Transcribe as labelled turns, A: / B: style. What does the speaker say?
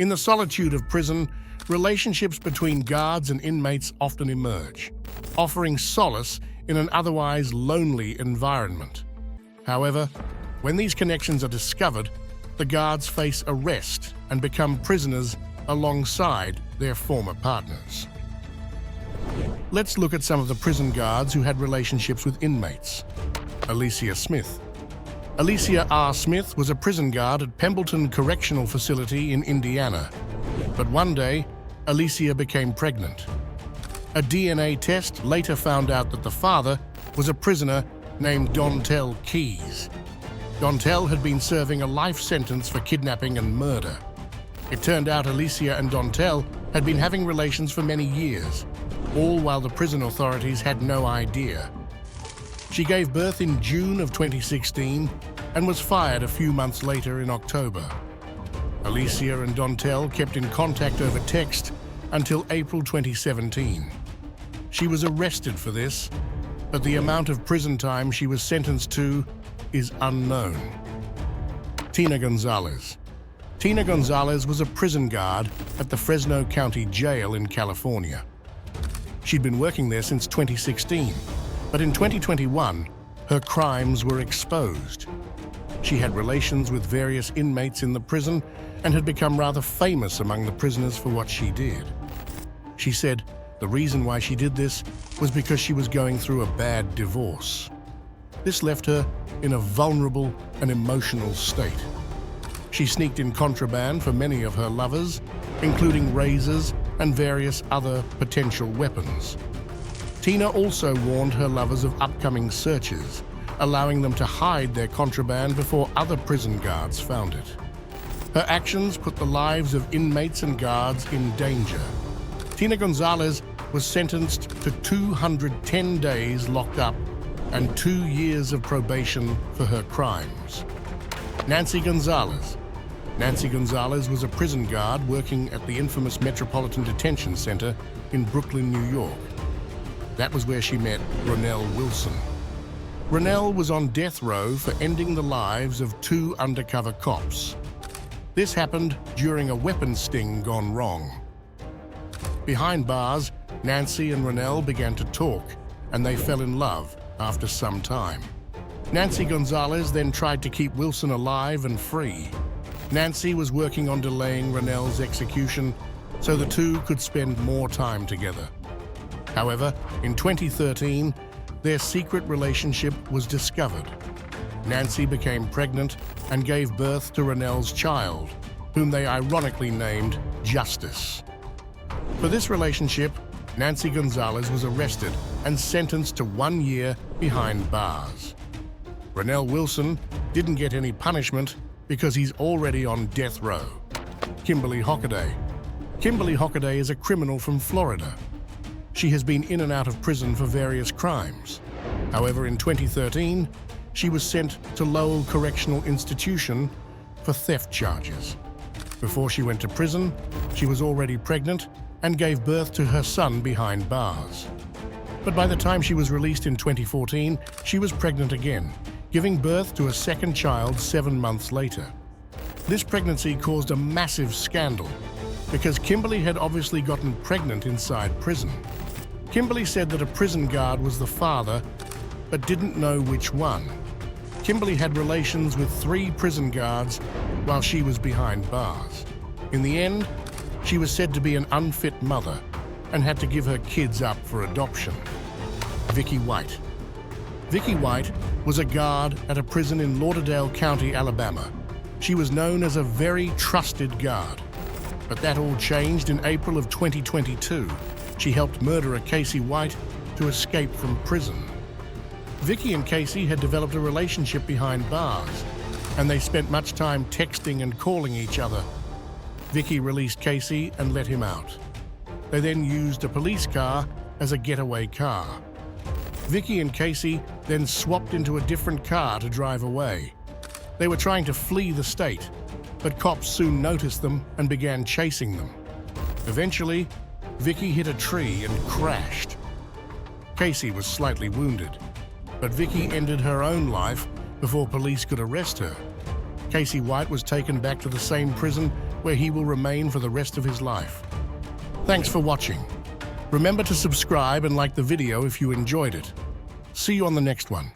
A: In the solitude of prison, relationships between guards and inmates often emerge, offering solace in an otherwise lonely environment. However, when these connections are discovered, the guards face arrest and become prisoners alongside their former partners. Let's look at some of the prison guards who had relationships with inmates. Alicia Smith. Alicia R. Smith was a prison guard at Pembleton Correctional Facility in Indiana. But one day, Alicia became pregnant. A DNA test later found out that the father was a prisoner named Dontel Keyes. Dontel had been serving a life sentence for kidnapping and murder. It turned out Alicia and Dontel had been having relations for many years, all while the prison authorities had no idea. She gave birth in June of 2016 and was fired a few months later in October. Alicia and Dontel kept in contact over text until April 2017. She was arrested for this, but the amount of prison time she was sentenced to is unknown. Tina Gonzalez. Tina Gonzalez was a prison guard at the Fresno County Jail in California. She'd been working there since 2016, but in 2021, her crimes were exposed. She had relations with various inmates in the prison and had become rather famous among the prisoners for what she did. She said the reason why she did this was because she was going through a bad divorce. This left her in a vulnerable and emotional state. She sneaked in contraband for many of her lovers, including razors and various other potential weapons. Tina also warned her lovers of upcoming searches, allowing them to hide their contraband before other prison guards found it. Her actions put the lives of inmates and guards in danger. Tina Gonzalez was sentenced to 210 days locked up and 2 years of probation for her crimes. Nancy Gonzalez. Nancy Gonzalez was a prison guard working at the infamous Metropolitan Detention Center in Brooklyn, New York. That was where she met Ronell Wilson. Ronell was on death row for ending the lives of 2 undercover cops. This happened during a weapons sting gone wrong. Behind bars, Nancy and Ronell began to talk, and they fell in love after some time. Nancy Gonzalez then tried to keep Wilson alive and free. Nancy was working on delaying Ronell's execution so the two could spend more time together. However, in 2013, their secret relationship was discovered. Nancy became pregnant and gave birth to Ronell's child, whom they ironically named Justice. For this relationship, Nancy Gonzalez was arrested and sentenced to 1 year behind bars. Ronell Wilson didn't get any punishment because he's already on death row. Kimberly Hacker. Kimberly Hacker is a criminal from Florida. She has been in and out of prison for various crimes. However, in 2013, she was sent to Lowell Correctional Institution for theft charges. Before she went to prison, she was already pregnant and gave birth to her son behind bars. But by the time she was released in 2014, she was pregnant again, giving birth to a second child 7 months later. This pregnancy caused a massive scandal because Kimberly had obviously gotten pregnant inside prison. Kimberly said that a prison guard was the father, but didn't know which one. Kimberly had relations with 3 prison guards while she was behind bars. In the end, she was said to be an unfit mother and had to give her kids up for adoption. Vicky White. Vicky White was a guard at a prison in Lauderdale County, Alabama. She was known as a very trusted guard. But that all changed in April of 2022. She helped murderer Casey White to escape from prison. Vicky and Casey had developed a relationship behind bars, and they spent much time texting and calling each other. Vicky released Casey and let him out. They then used a police car as a getaway car. Vicky and Casey then swapped into a different car to drive away. They were trying to flee the state, but cops soon noticed them and began chasing them. Eventually, Vicky hit a tree and crashed. Casey was slightly wounded, but Vicky ended her own life before police could arrest her. Casey White was taken back to the same prison where he will remain for the rest of his life. Thanks for watching. Remember to subscribe and like the video if you enjoyed it. See you on the next one.